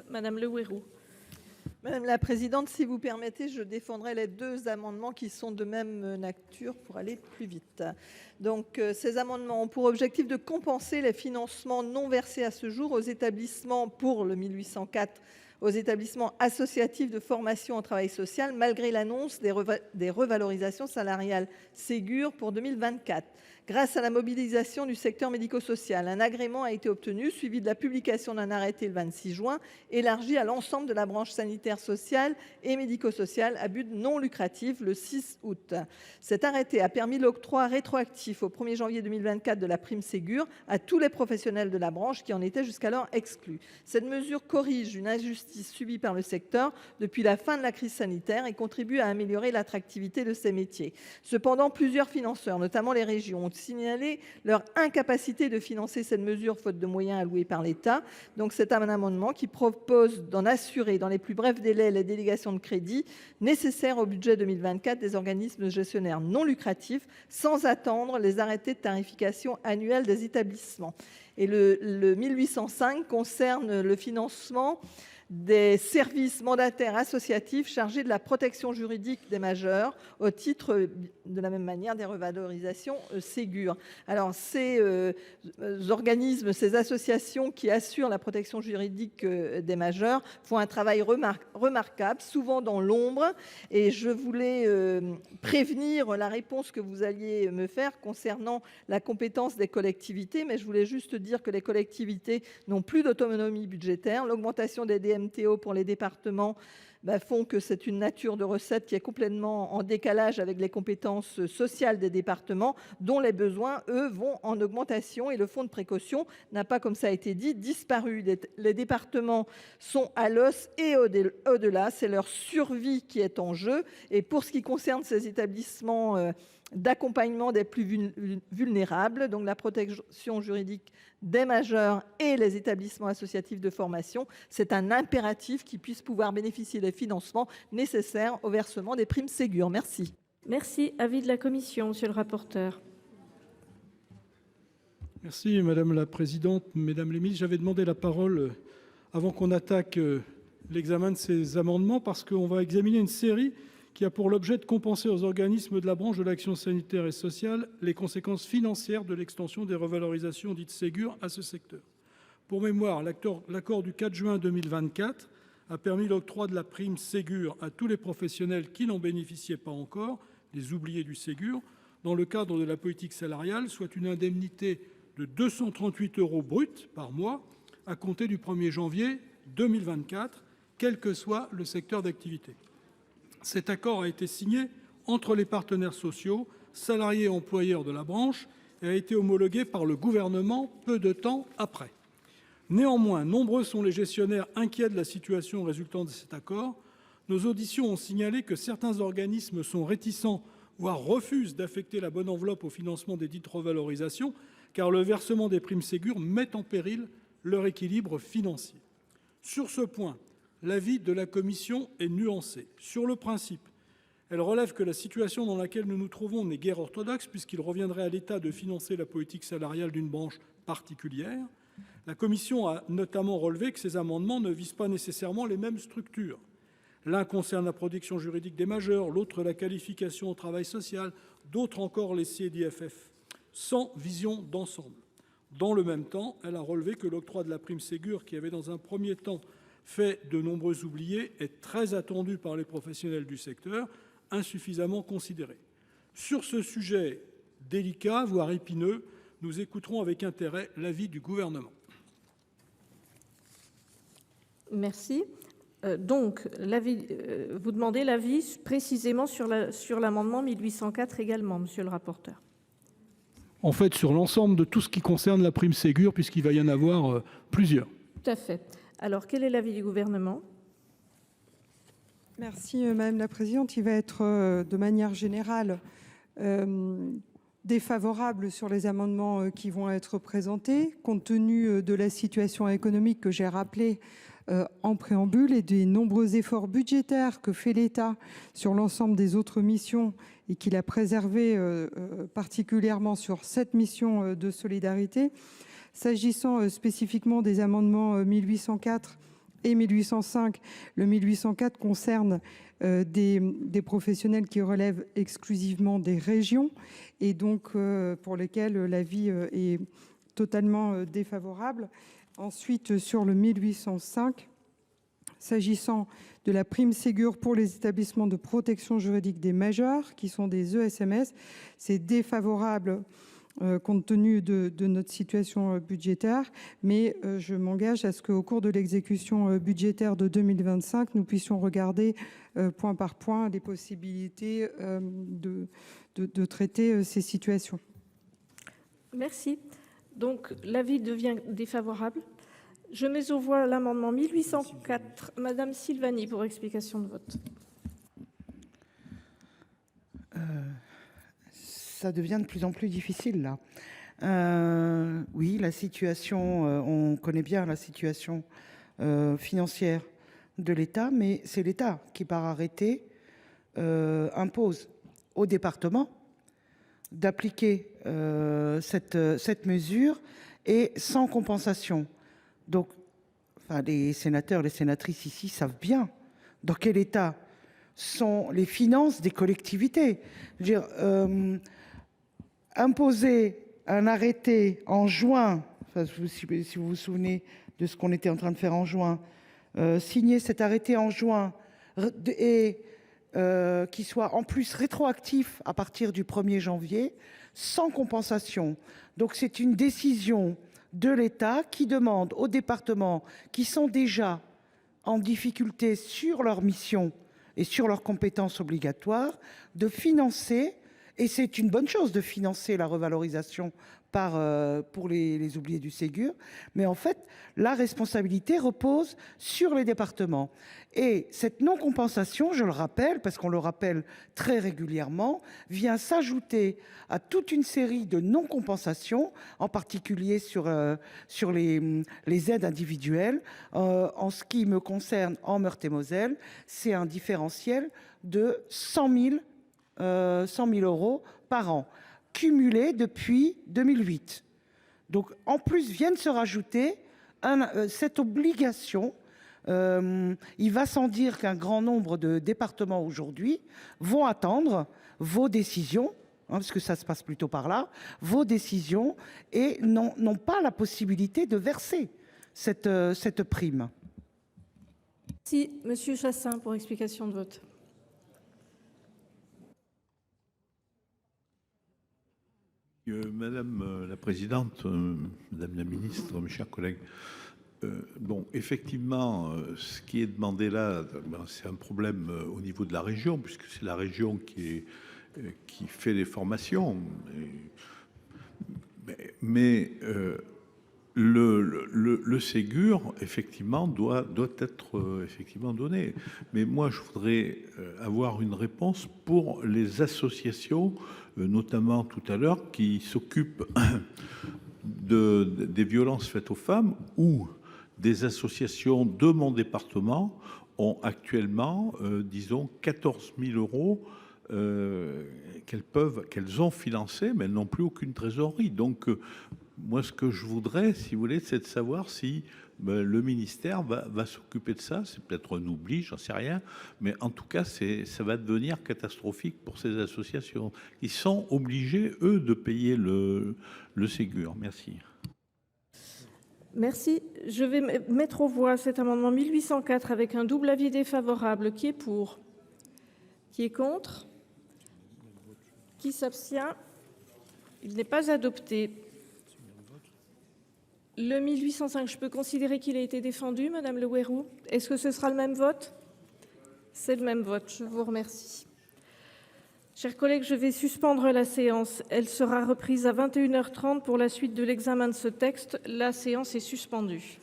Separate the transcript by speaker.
Speaker 1: Madame Le Houerou.
Speaker 2: Madame la présidente, si vous permettez, je défendrai les deux amendements qui sont de même nature pour aller plus vite. Ces amendements ont pour objectif de compenser les financements non versés à ce jour aux établissements pour le 1804 aux établissements associatifs de formation en travail social, malgré l'annonce des revalorisations salariales Ségur pour 2024. Grâce à la mobilisation du secteur médico-social, un agrément a été obtenu, suivi de la publication d'un arrêté le 26 juin, élargi à l'ensemble de la branche sanitaire, sociale et médico-sociale à but non lucratif le 6 août. Cet arrêté a permis l'octroi rétroactif au 1er janvier 2024 de la prime Ségur à tous les professionnels de la branche qui en étaient jusqu'alors exclus. Cette mesure corrige une injustice subie par le secteur depuis la fin de la crise sanitaire et contribue à améliorer l'attractivité de ces métiers. Cependant, plusieurs financeurs, notamment les régions, ont signalé leur incapacité de financer cette mesure faute de moyens alloués par l'État. C'est un amendement qui propose d'en assurer dans les plus brefs délais les délégations de crédit nécessaires au budget 2024 des organismes gestionnaires non lucratifs, sans attendre les arrêtés de tarification annuels des établissements. Et le 1805 concerne le financement des services mandataires associatifs chargés de la protection juridique des majeurs au titre de la même manière des revalorisations Ségur. Ces organismes, ces associations qui assurent la protection juridique des majeurs font un travail remarquable, souvent dans l'ombre, et je voulais prévenir la réponse que vous alliez me faire concernant la compétence des collectivités, mais je voulais juste dire que les collectivités n'ont plus d'autonomie budgétaire. L'augmentation des DMTO pour les départements font que c'est une nature de recette qui est complètement en décalage avec les compétences sociales des départements, dont les besoins, eux, vont en augmentation. Et le fonds de précaution n'a pas, comme ça a été dit, disparu. Les départements sont à l'os et au-delà. C'est leur survie qui est en jeu. Et pour ce qui concerne ces établissements d'accompagnement des plus vulnérables, donc la protection juridique des majeurs et les établissements associatifs de formation, c'est un impératif qu'ils puissent pouvoir bénéficier des financements nécessaires au versement des primes Ségur. Merci.
Speaker 1: Merci. Avis de la commission, monsieur le rapporteur.
Speaker 3: Merci madame la présidente, mesdames les ministres. J'avais demandé la parole avant qu'on attaque l'examen de ces amendements parce qu'on va examiner une série qui a pour l'objet de compenser aux organismes de la branche de l'action sanitaire et sociale les conséquences financières de l'extension des revalorisations dites Ségur à ce secteur. Pour mémoire, l'accord du 4 juin 2024 a permis l'octroi de la prime Ségur à tous les professionnels qui n'en bénéficiaient pas encore, les oubliés du Ségur, dans le cadre de la politique salariale, soit une indemnité de 238 € bruts par mois à compter du 1er janvier 2024, quel que soit le secteur d'activité. Cet accord a été signé entre les partenaires sociaux, salariés et employeurs de la branche et a été homologué par le gouvernement peu de temps après. Néanmoins, nombreux sont les gestionnaires inquiets de la situation résultant de cet accord. Nos auditions ont signalé que certains organismes sont réticents, voire refusent d'affecter la bonne enveloppe au financement des dites revalorisations, car le versement des primes Ségur met en péril leur équilibre financier. Sur ce point, l'avis de la commission est nuancé. Sur le principe, elle relève que la situation dans laquelle nous nous trouvons n'est guère orthodoxe puisqu'il reviendrait à l'État de financer la politique salariale d'une branche particulière. La commission a notamment relevé que ces amendements ne visent pas nécessairement les mêmes structures. L'un concerne la protection juridique des majeurs, l'autre la qualification au travail social, d'autres encore les CDFF, sans vision d'ensemble. Dans le même temps, elle a relevé que l'octroi de la prime Ségur, qui avait dans un premier temps fait de nombreux oubliés, est très attendu par les professionnels du secteur, insuffisamment considéré. Sur ce sujet délicat, voire épineux, nous écouterons avec intérêt l'avis du gouvernement.
Speaker 1: Merci. Vous demandez l'avis précisément sur l'amendement 1804 également, monsieur le rapporteur.
Speaker 3: En fait, sur l'ensemble de tout ce qui concerne la prime Ségur, puisqu'il va y en avoir plusieurs.
Speaker 1: Tout à fait. Alors, quel est l'avis du gouvernement ?
Speaker 4: Merci madame la présidente. Il va être de manière générale défavorable sur les amendements qui vont être présentés, compte tenu de la situation économique que j'ai rappelée en préambule et des nombreux efforts budgétaires que fait l'État sur l'ensemble des autres missions et qu'il a préservé particulièrement sur cette mission de solidarité. S'agissant spécifiquement des amendements 1804 et 1805. Le 1804 concerne des professionnels qui relèvent exclusivement des régions et donc pour lesquels l'avis est totalement défavorable. Ensuite, sur le 1805, s'agissant de la prime Ségur pour les établissements de protection juridique des majeurs, qui sont des ESMS, c'est défavorable compte tenu de notre situation budgétaire, mais je m'engage à ce qu'au cours de l'exécution budgétaire de 2025, nous puissions regarder point par point les possibilités de traiter ces situations.
Speaker 1: Merci. Donc, l'avis devient défavorable. Je mets aux voix l'amendement 1804. Madame Silvani, pour explication de vote.
Speaker 5: Ça devient de plus en plus difficile, là. Oui, la situation, on connaît bien la situation financière de l'État, mais c'est l'État qui, par arrêté, impose au département d'appliquer cette mesure et sans compensation. Donc, les sénateurs, les sénatrices ici savent bien dans quel état sont les finances des collectivités. Je veux dire, imposer un arrêté en juin, si vous vous souvenez de ce qu'on était en train de faire en juin, signer cet arrêté en juin et qui soit en plus rétroactif à partir du 1er janvier, sans compensation. Donc c'est une décision de l'État qui demande aux départements qui sont déjà en difficulté sur leur mission et sur leurs compétences obligatoires de financer, et c'est une bonne chose de financer la revalorisation pour les oubliés du Ségur, mais en fait, la responsabilité repose sur les départements. Et cette non-compensation, je le rappelle, parce qu'on le rappelle très régulièrement, vient s'ajouter à toute une série de non-compensations, en particulier sur les aides individuelles. En ce qui me concerne, en Meurthe-et-Moselle, c'est un différentiel de 100 000 € par an, cumulé depuis 2008. Donc, en plus, vient de se rajouter cette obligation. Il va sans dire qu'un grand nombre de départements aujourd'hui vont attendre vos décisions, parce que ça se passe plutôt par là, vos décisions, et n'ont pas la possibilité de verser cette prime.
Speaker 1: Merci, Monsieur Chassaing, pour explication de vote.
Speaker 6: Madame la présidente, Madame la ministre, mes chers collègues, bon, effectivement, ce qui est demandé là, c'est un problème au niveau de la région, puisque c'est la région qui fait les formations. Mais le Ségur, effectivement, doit être effectivement donné. Mais moi, je voudrais avoir une réponse pour les associations, notamment tout à l'heure, qui s'occupent des violences faites aux femmes, ou des associations de mon département ont actuellement, disons, 14 000 € qu'elles ont financés, mais elles n'ont plus aucune trésorerie. Donc, moi, ce que je voudrais, si vous voulez, c'est de savoir si le ministère va s'occuper de ça. C'est peut-être un oubli, j'en sais rien. Mais en tout cas, ça va devenir catastrophique pour ces associations. Ils sont obligés, eux, de payer le Ségur. Merci.
Speaker 1: Merci. Je vais mettre aux voix cet amendement 1804 avec un double avis défavorable. Qui est pour? Qui est contre? Qui s'abstient? Il n'est pas adopté. Le 1805, je peux considérer qu'il a été défendu, Madame Le Houerou. Est-ce que ce sera le même vote? C'est le même vote. Je vous remercie. Chers collègues, je vais suspendre la séance. Elle sera reprise à 21h30 pour la suite de l'examen de ce texte. La séance est suspendue.